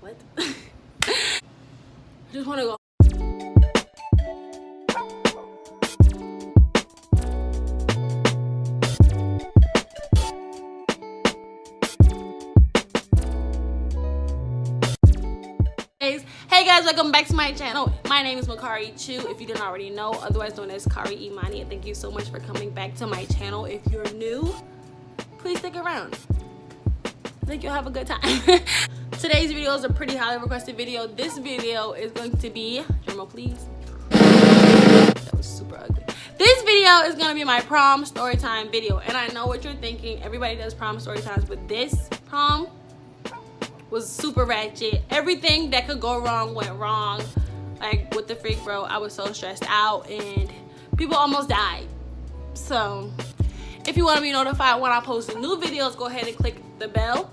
what? Just want to go. Hey guys, welcome back to my channel. My name is Makari Chu, if you didn't already know, otherwise known as Kari Imani, and thank you so much for coming back to my channel. If you're new, please stick around. I think you'll have a good time. Today's video is a pretty highly requested video. This video is going to be, drumroll please. That was super ugly. This video is going to be my prom story time video, and I know what you're thinking. Everybody does prom story times, but this prom was super ratchet. Everything that could go wrong went wrong. Like, what the freak, bro? I was so stressed out and people almost died. So if you want to be notified when I post new videos, go ahead and click the bell.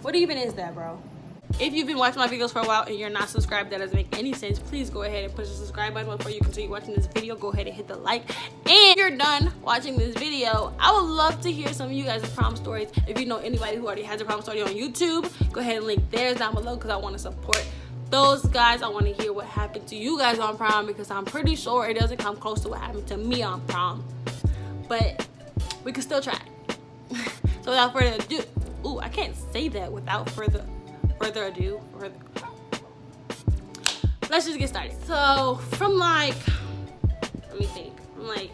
What even is that, bro? If you've been watching my videos for a while and you're not subscribed, that doesn't make any sense. Please go ahead and push the subscribe button before you continue watching this video. Go ahead and hit the like. And if you're done watching this video, I would love to hear some of you guys' prom stories. If you know anybody who already has a prom story on YouTube, go ahead and link theirs down below because I want to support those guys. I want to hear what happened to you guys on prom because I'm pretty sure it doesn't come close to what happened to me on prom. But we can still try. So without further ado, ooh, I can't say that without further ado. Let's just get started. So from like, let me think, from like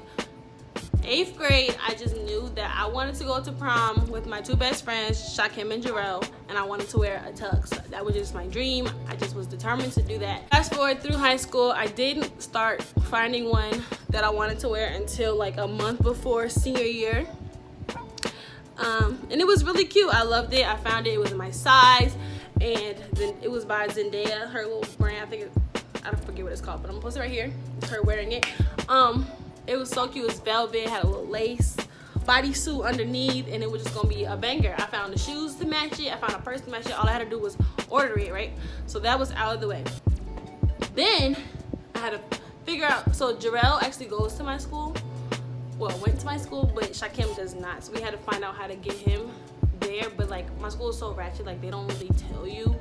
8th grade, I just knew that I wanted to go to prom with my two best friends, Shakim and Jarrell, and I wanted to wear a tux. That was just my dream. I just was determined to do that. Fast forward through high school, I didn't start finding one that I wanted to wear until like a month before senior year. And it was really cute. I loved it. I found it. It was my size. And then it was by Zendaya, her little brand. I don't forget what it's called, but I'm gonna post it right here. It's her wearing it. It was so cute. It was velvet, had a little lace bodysuit underneath, and it was just gonna be a banger. I found the shoes to match it. I found a purse to match it. All I had to do was order it, right? So that was out of the way. Then I had to figure out. So Jarrell actually goes to my school. Well, went to my school, but Shakim does not. So we had to find out how to get him there. But like, my school is so ratchet, like they don't really tell you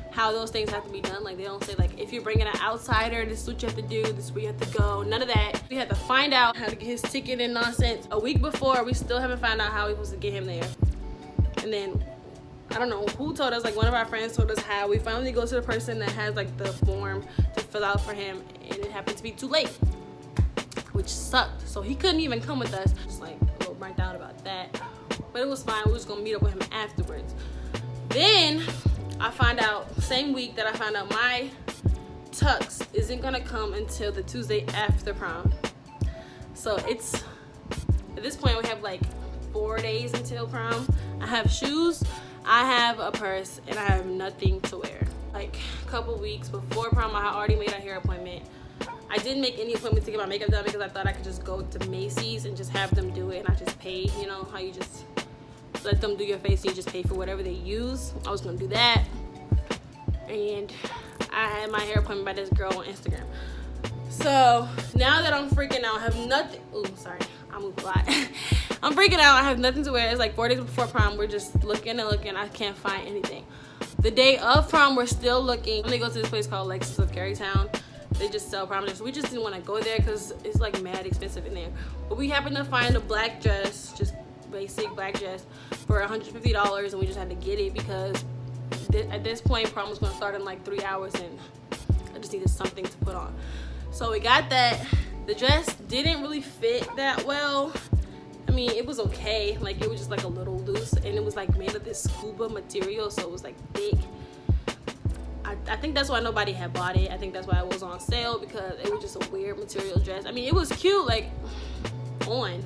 how those things have to be done. Like, they don't say like, if you're bringing an outsider, this is what you have to do, this is where you have to go. None of that. We had to find out how to get his ticket and nonsense. A week before, we still haven't found out how we supposed to get him there. And then I don't know who told us, like one of our friends told us how. We finally go to the person that has like the form to fill out for him, and it happened to be too late, which sucked. So he couldn't even come with us. Just like a little burnt out about that, but it was fine. We was gonna meet up with him afterwards. Then I found out same week that I found out my tux isn't gonna come until the Tuesday after prom. So it's, at this point we have like 4 days until prom. I have shoes, I have a purse, and I have nothing to wear. Like a couple weeks before prom, I had already made a hair appointment. I didn't make any appointment to get my makeup done because I thought I could just go to Macy's and just have them do it, and I just paid, you know, how you just let them do your face and you just pay for whatever they use. I was gonna do that. And I had my hair appointment by this girl on Instagram. So now that I'm freaking out, I have nothing. Ooh, sorry, I moved a lot. I'm freaking out, I have nothing to wear. It's like 4 days before prom. We're just looking and looking. I can't find anything. The day of prom, we're still looking. They go to this place called Lexus of Carytown. They just sell prom dresses. We just didn't want to go there because it's like mad expensive in there. But we happened to find a black dress, just basic black dress, for $150, and we just had to get it because at this point prom was going to start in like 3 hours, and I just needed something to put on. So we got that. The dress didn't really fit that well. I mean, it was okay. Like, it was just like a little loose, and it was like made of this scuba material, so it was like thick. I think that's why nobody had bought it. I think that's why it was on sale, because it was just a weird material dress. I mean, it was cute, like, on,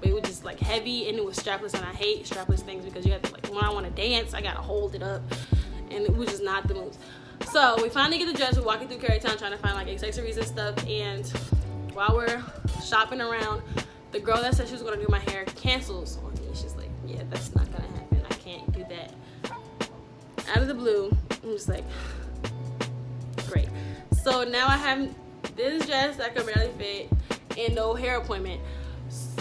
but it was just like heavy, and it was strapless, and I hate strapless things because you have to, like, when I want to dance, I gotta hold it up, and it was just not the move. So we finally get the dress. We're walking through Carytown trying to find like accessories and stuff, and while we're shopping around, the girl that said she was gonna do my hair cancels on me. She's like, yeah, that's not gonna happen. I can't do that. Out of the blue, I'm just like, great. So now I have this dress that could barely fit and no hair appointment.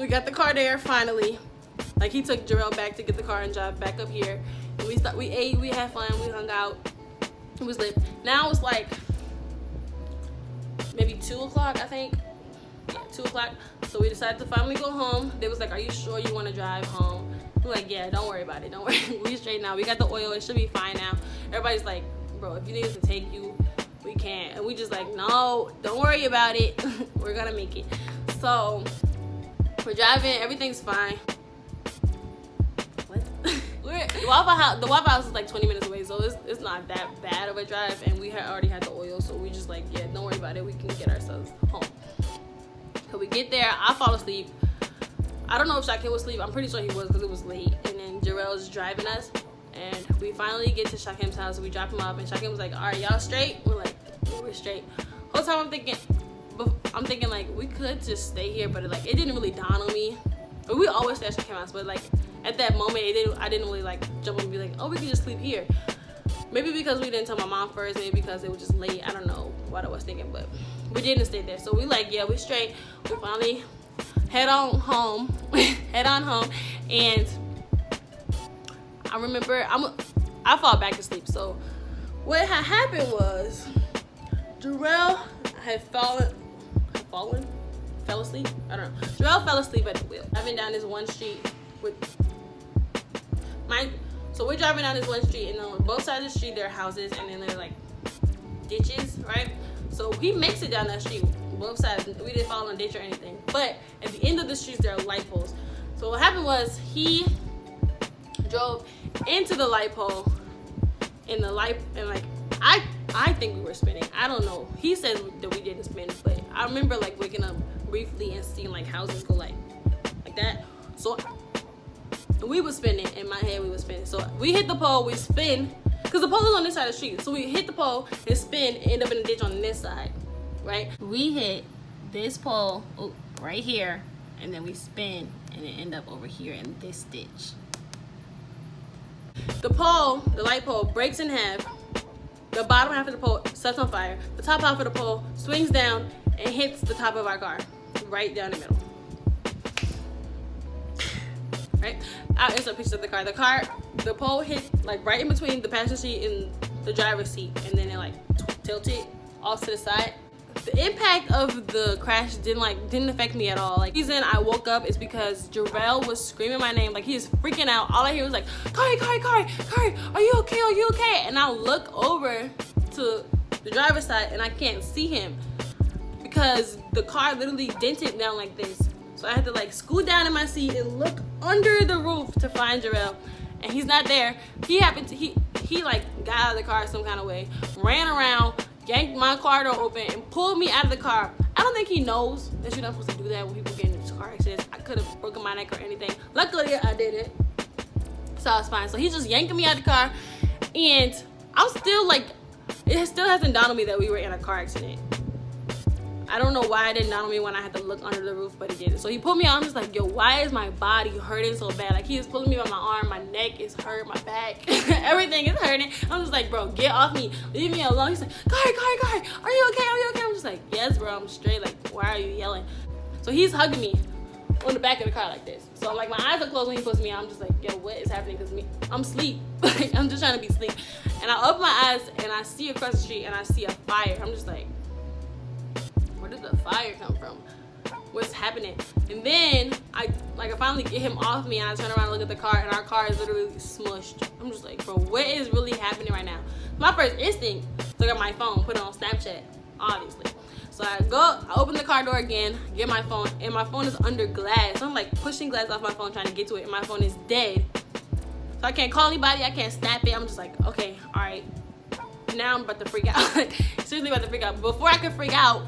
we got the car there finally. Like, he took Jarrell back to get the car and drive back up here. And we ate, we had fun, we hung out. It was lit. Now it's like maybe 2 o'clock, I think. Yeah, 2 o'clock. So we decided to finally go home. They was like, are you sure you want to drive home? We're like, yeah, don't worry about it. Don't worry. We straight now. We got the oil. It should be fine now. Everybody's like, bro, if you need us to take you, we can. And we just like, no, don't worry about it. We're gonna make it. So we're driving. Everything's fine. What? The Waffle House is like 20 minutes away, so it's not that bad of a drive. And we already had the oil, so we just like, yeah, don't worry about it. We can get ourselves home. So we get there. I fall asleep. I don't know if Shaquem was asleep. I'm pretty sure he was because it was late. And then Jarrell's driving us. And we finally get to Shakem's house. We drop him off. And Shaquem was like, all right, y'all straight? We're like, yeah, we're straight. Whole time I'm thinking like, we could just stay here. But like, it didn't really dawn on me. But we always stay at Shakem's house. But like, at that moment, I didn't really like jump up and be like, oh, we can just sleep here. Maybe because we didn't tell my mom first. Maybe because it was just late. I don't know what I was thinking. But we didn't stay there. So we like, yeah, we straight. We finally head on home. And I remember I fall back asleep. So what had happened was Jarrell had fell asleep. I don't know. Jarrell fell asleep at the wheel. Driving down this one street so we're driving down this one street, and on both sides of the street there are houses, and then there's like ditches, right? So he makes it down that street, both sides. We didn't fall in a ditch or anything. But at the end of the streets there are light poles. So what happened was he drove into the light pole, and like I think we were spinning. I don't know. He said that we didn't spin, but I remember like waking up briefly and seeing like houses go like that. So we were spinning. In my head, we were spinning. So we hit the pole, we spin, because the pole is on this side of the street. So we hit the pole and spin, and end up in the ditch on this side, right? We hit this pole right here, and then we spin, and then end up over here in this ditch. The light pole breaks in half. The bottom half of the pole sets on fire. The top half of the pole swings down and hits the top of our car, right down the middle. Right? I'll insert pictures of the car. The pole hit like right in between the passenger seat and the driver's seat, and then it like tilted off to the side. The impact of the crash didn't affect me at all. Like, the reason I woke up is because Jarrell was screaming my name. Like, he was freaking out. All I hear was like, Kari, are you okay? Are you okay? And I look over to the driver's side and I can't see him because the car literally dented down like this. So I had to like scoot down in my seat and look under the roof to find Jarrell, and he's not there. He like got out of the car some kind of way, ran around, yanked my car door open, and pulled me out of the car. I don't think he knows that you're not supposed to do that when people get into car accidents. I could have broken my neck or anything. Luckily, I didn't, so I was fine. So he's just yanking me out of the car, and I'm still like, it still hasn't dawned on me that we were in a car accident. I don't know why it didn't dawn on me when I had to look under the roof, but it did. So he pulled me out. I'm just like, yo, why is my body hurting so bad? Like, he is pulling me by my arm, my neck is hurt, my back, everything is hurting. I'm just like, bro, get off me, leave me alone. He's like, Kari, are you okay? I'm just like, yes, bro, I'm straight. Like, why are you yelling? So he's hugging me on the back of the car like this. So like, my eyes are closed when he puts me out. I'm just like, yo, what is happening? Because I'm asleep. I'm just trying to be asleep. And I open my eyes and I see across the street and I see a fire. I'm just like, where did the fire come from? What's happening? And then I finally get him off me, and I turn around and look at the car, and our car is literally smushed. I'm just like, bro, what is really happening right now? My first instinct is to get my phone, put it on Snapchat, obviously. So I open the car door again, get my phone, and my phone is under glass. So I'm like pushing glass off my phone, trying to get to it, and my phone is dead. So I can't call anybody, I can't snap it. I'm just like, okay, all right. Now I'm about to freak out. Seriously about to freak out. Before I could freak out,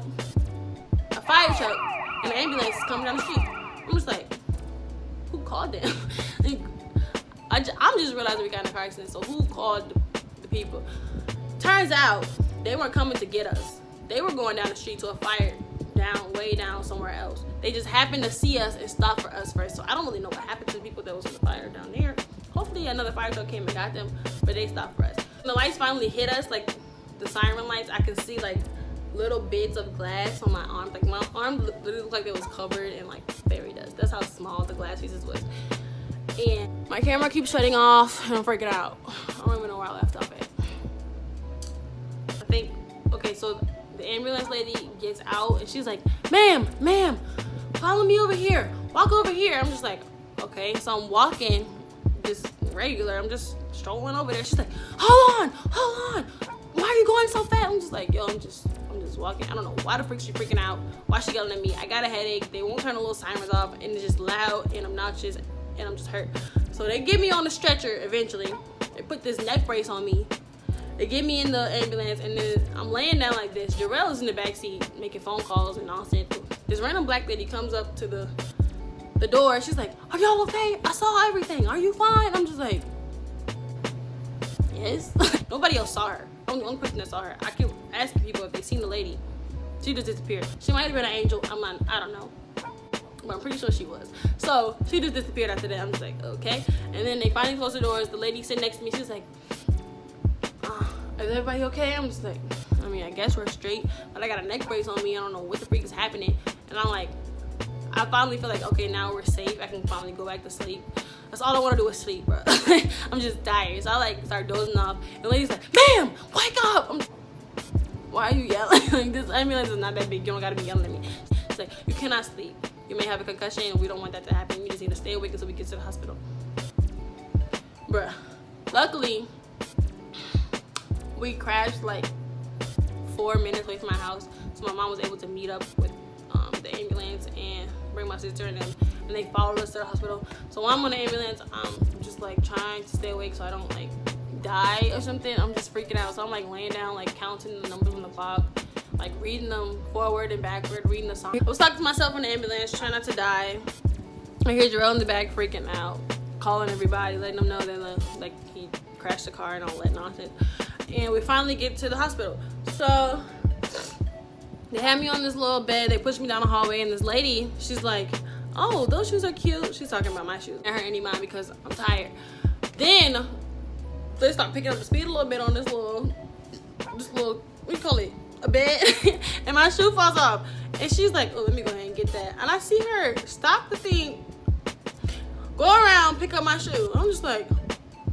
a fire truck and an ambulance is coming down the street. I'm just like, who called them? I'm just realizing we got in a car accident, so who called the people? Turns out they weren't coming to get us. They were going down the street to a fire way down somewhere else. They just happened to see us and stop for us first. So I don't really know what happened to the people that was in the fire down there. Hopefully another fire truck came and got them, but they stopped for us. When the lights finally hit us, like the siren lights, I could see like little bits of glass on my arms. Like my arm literally looked like it was covered in like fairy dust. That's how small the glass pieces was. And my camera keeps shutting off and I'm freaking out. I don't even know where I left off at. I think, okay, so the ambulance lady gets out and she's like, ma'am, follow me over here. Walk over here. I'm just like, okay. So I'm walking just regular. I'm just strolling over there. She's like, hold on. Why are you going so fast? I'm just like, yo, I'm just walking. I don't know why the frick she freaking out. Why she yelling at me? I got a headache. They won't turn the little sirens off and it's just loud and obnoxious and I'm just hurt. So they get me on the stretcher eventually. They put this neck brace on me. They get me in the ambulance and then I'm laying down like this. Jarrell is in the back seat making phone calls and nonsense. This random black lady comes up to the door. She's like, are y'all okay? I saw everything. Are you fine? I'm just like, yes. Nobody else saw her. I'm the only person that saw her. I keep asking people if they seen the lady. She just disappeared. She might have been an angel. I don't know. But I'm pretty sure she was. So she just disappeared after that. I'm just like, okay. And then they finally closed the doors. The lady sitting next to me, she's like, is everybody okay? I'm just like, I mean, I guess we're straight. But I got a neck brace on me. I don't know what the freak is happening. And I'm like, I finally feel like, okay, now we're safe. I can finally go back to sleep. That's all I want to do is sleep, bro. I'm just tired. So I like start dozing off. And the lady's like, ma'am, wake up. Why are you yelling? Like, this ambulance is not that big. You don't got to be yelling at me. She's like, you cannot sleep. You may have a concussion and we don't want that to happen. You just need to stay awake until we get to the hospital. Bruh. Luckily, we crashed like 4 minutes away from my house. So my mom was able to meet up with the ambulance and bring my sister and them. And they followed us to the hospital. So while I'm on the ambulance, I'm just like trying to stay awake so I don't like die or something. I'm just freaking out. So I'm like laying down, like counting the numbers on the clock, like reading them forward and backward, reading the song. I was talking to myself in the ambulance, trying not to die. I hear Jarrell in the back freaking out, calling everybody, letting them know that like he crashed the car and all that nonsense. And we finally get to the hospital. So they had me on this little bed. They pushed me down the hallway, and this lady, she's like, oh, those shoes are cute. She's talking about my shoes. I hurt any mind because I'm tired. Then they start picking up the speed a little bit on this little, what do you call it? A bed. And my shoe falls off. And she's like, oh, let me go ahead and get that. And I see her stop the thing, go around, pick up my shoe. I'm just like,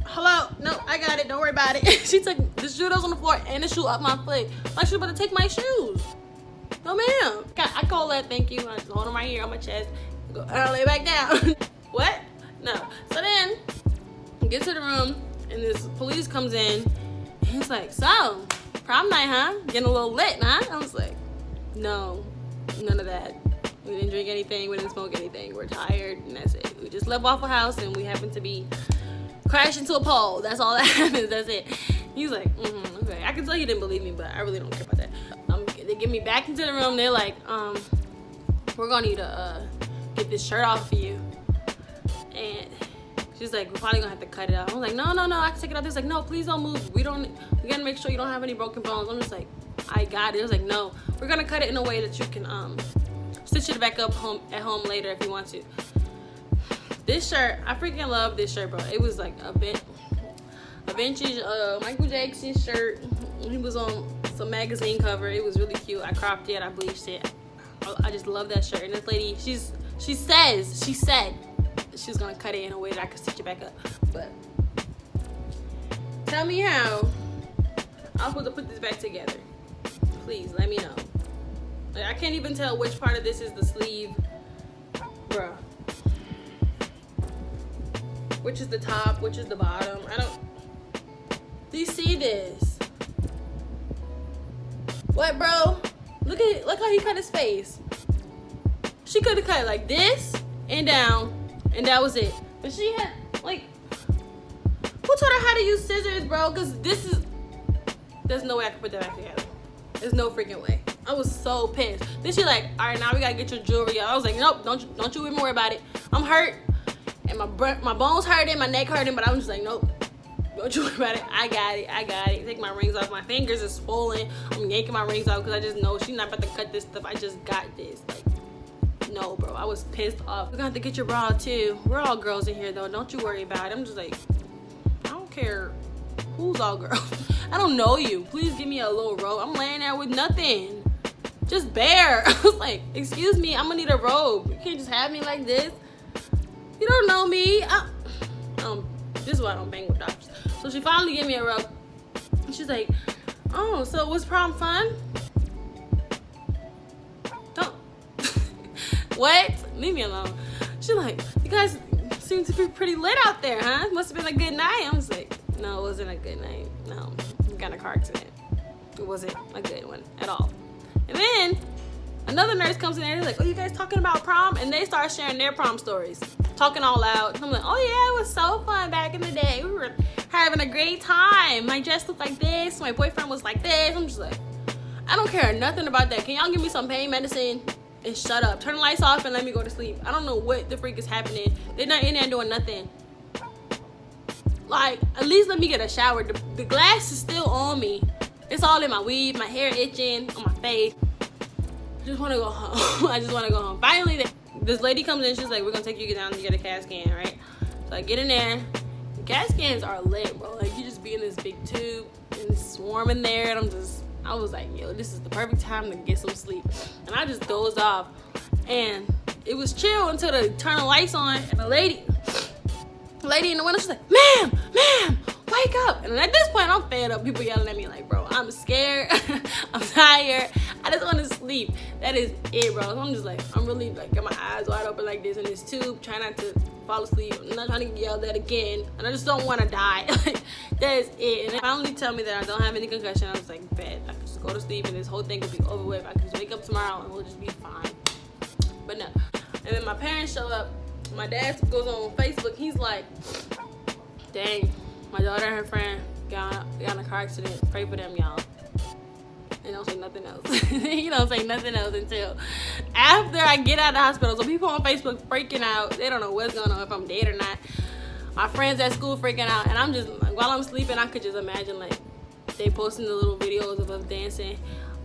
hello, no, I got it. Don't worry about it. She took the shoe that was on the floor and the shoe off my foot. Like she was about to take my shoes. No, ma'am. I call that thank you. I just hold them right here on my chest. Go, and I lay back down. What? No. So then, get to the room, and this police comes in, and he's like, so, prom night, huh? Getting a little lit, huh? I was like, no, none of that. We didn't drink anything. We didn't smoke anything. We're tired, and that's it. We just left Waffle House, and we happened to be crashed into a pole. That's all that happens. That's it. He's like, okay. I can tell he didn't believe me, but I really don't care about that. They get me back into the room. They're like, we're gonna need to get this shirt off for you. And she's like, we're probably gonna have to cut it out. I'm like, no, I can take it out. They're like, no, please don't move. We gotta make sure you don't have any broken bones. I'm just like, I got it. It was like, no, we're gonna cut it in a way that you can stitch it back up at home later if you want to. This shirt, I freaking love this shirt, bro. It was like a vintage Michael Jackson shirt. He was on some magazine cover. It was really cute. I cropped it, I bleached it. I just love that shirt. And this lady, she said she was gonna cut it in a way that I could stitch it back up. But tell me how I'm supposed to put this back together. Please let me know. Like, I can't even tell which part of this is the sleeve, bruh. Which is the top, which is the bottom. Do you see this? What, bro? Look how he cut his face. She could have cut it like this and down, and that was it. But she had, like, who taught her how to use scissors, bro? Because there's no way I could put that back together. There's no freaking way. I was so pissed. Then she like, all right, now we gotta get your jewelry out. I was like, nope, don't you even worry about it. I'm hurt, and my bones hurting, my neck hurting, but I was just like, nope. Don't you worry about it. I got it. Take my rings off. My fingers are swollen. I'm yanking my rings off because I just know she's not about to cut this stuff. I just got this. Like, no, bro. I was pissed off. We're gonna have to get your bra too. We're all girls in here though. Don't you worry about it. I'm just like, I don't care who's all girls. I don't know you. Please give me a little robe. I'm laying there with nothing. just bare. I was like, excuse me, I'm gonna need a robe. You can't just have me like this. You don't know me. This is why I don't bang with doctors. So she finally gave me a robe. And she's like, oh, so was prom fun? Don't. What? Leave me alone. She's like, you guys seem to be pretty lit out there, huh? Must have been a good night. I was like, no, it wasn't a good night. No, we got in a car accident. It wasn't a good one at all. And then another nurse comes in there and they're like, oh, you guys talking about prom? And they start sharing their prom stories, talking all loud. I'm like, oh yeah, it was so fun back in the day. We were having a great time. My dress looked like this. My boyfriend was like this. I'm just like, I don't care nothing about that. Can y'all give me some pain medicine and shut up? Turn the lights off and let me go to sleep. I don't know what the freak is happening. They're not in there doing nothing. Like, at least let me get a shower. The glass is still on me. It's all in my weave, my hair itching, on my face. I just want to go home. I just want to go home. Finally, this lady comes in. She's like, we're going to take you down to get a CAT scan, right? So I get in there. The CAT scans are lit, bro. Like, you just be in this big tube and it's warm in there. And I was like, yo, this is the perfect time to get some sleep. And I just dozed off. And it was chill until they turn the lights on. And the lady in the window, she's like, ma'am, wake up. And at this point, I'm fed up. People yelling at me like, bro, I'm scared. I'm tired. I just want to sleep. That is it, bro. So I'm just like, I'm really like, got my eyes wide open like this in this tube, trying not to fall asleep. I'm not trying to get yelled at again. And I just don't want to die. That is it. And they finally tell me that I don't have any concussion. I was like, bet. I could just go to sleep and this whole thing could be over with. I could just wake up tomorrow and we'll just be fine. But no. And then my parents show up. My dad goes on Facebook. He's like, dang, my daughter and her friend got in a car accident. Pray for them, y'all. And don't say nothing else. He don't say nothing else until after I get out of the hospital. So people on Facebook freaking out. They don't know what's going on, if I'm dead or not. My friends at school freaking out. And I'm just, like, while I'm sleeping, I could just imagine, like, they posting the little videos of us dancing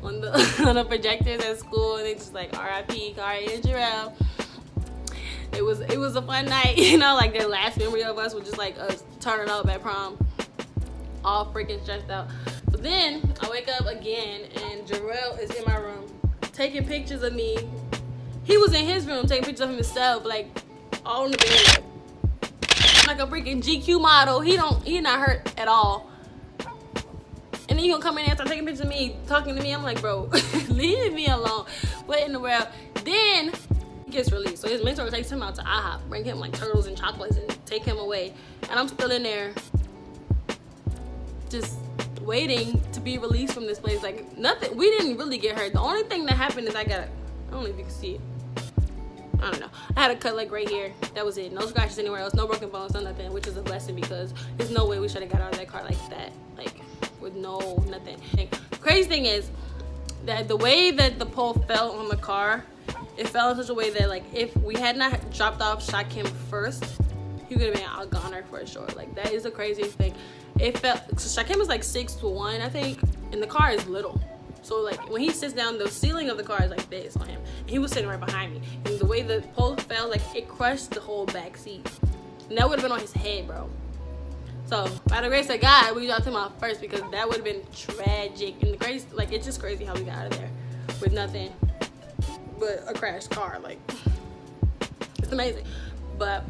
on the on the projectors at school. And they just like, R.I.P. Kari and Jarrell. It was a fun night, you know, like their last memory of us was just like us turning up at prom, all freaking stressed out. But then I wake up again and Jarrell is in my room taking pictures of me. He was in his room taking pictures of himself, like all in the bed, like a freaking GQ model. He not hurt at all. And then he gonna come in there and start taking pictures of me, talking to me. I'm like, bro, leave me alone. What in the world? Then gets released, so his mentor takes him out to IHOP, bring him like turtles and chocolates and take him away, and I'm still in there just waiting to be released from this place. Like, nothing, we didn't really get hurt. The only thing that happened is I don't know if you can see it, I don't know, I had a cut like right here. That was it. No scratches anywhere else, no broken bones, no nothing, which is a blessing because there's no way we should have got out of that car like that, like with nothing. Like, the crazy thing is that the way that the pole fell on the car, it fell in such a way that, like, if we had not dropped off Shakim first, he could have been a goner for sure. Like, that is the craziest thing. It felt, so Shakim is like 6'1", I think, and the car is little. So, like, when he sits down, the ceiling of the car is like this on him. And he was sitting right behind me. And the way the pole fell, like, it crushed the whole back seat. And that would have been on his head, bro. So, by the grace of God, we dropped him off first because that would have been tragic. And the crazy, like, it's just crazy how we got out of there with nothing but a crashed car. Like, it's amazing. But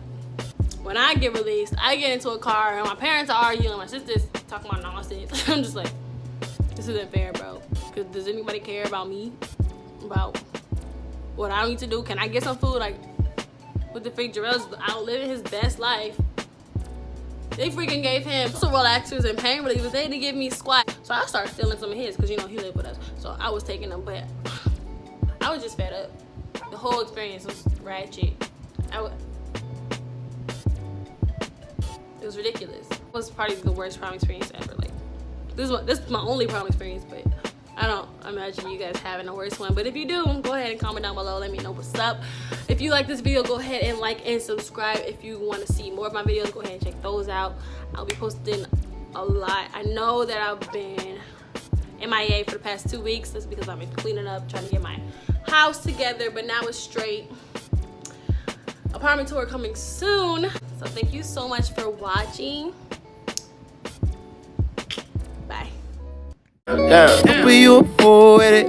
when I get released, I get into a car and my parents are arguing, my sister's talking about nonsense. I'm just like, this isn't fair, bro. Because does anybody care about me, about what I need to do? Can I get some food? Like, with the freak, Jarrell's out living his best life. They freaking gave him some relaxers and pain relievers. They didn't give me squat. So I started stealing some of his because, you know, he lived with us. So I was taking them, but I was just fed up. The whole experience was ratchet. It was ridiculous. It was probably the worst prom experience ever. Like, this is my only prom experience, but I don't imagine you guys having a worse one. But if you do, go ahead and comment down below. Let me know what's up. If you like this video, go ahead and like and subscribe. If you want to see more of my videos, go ahead and check those out. I'll be posting a lot. I know that I've been MIA for the past 2 weeks. That's because I've been cleaning up, trying to get my house together, but now it's straight. Apartment tour coming soon. So thank you so much for watching. Bye. Yeah, you a fool with it.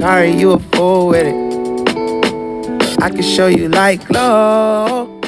Kari, you a fool with it. I can show you like glow.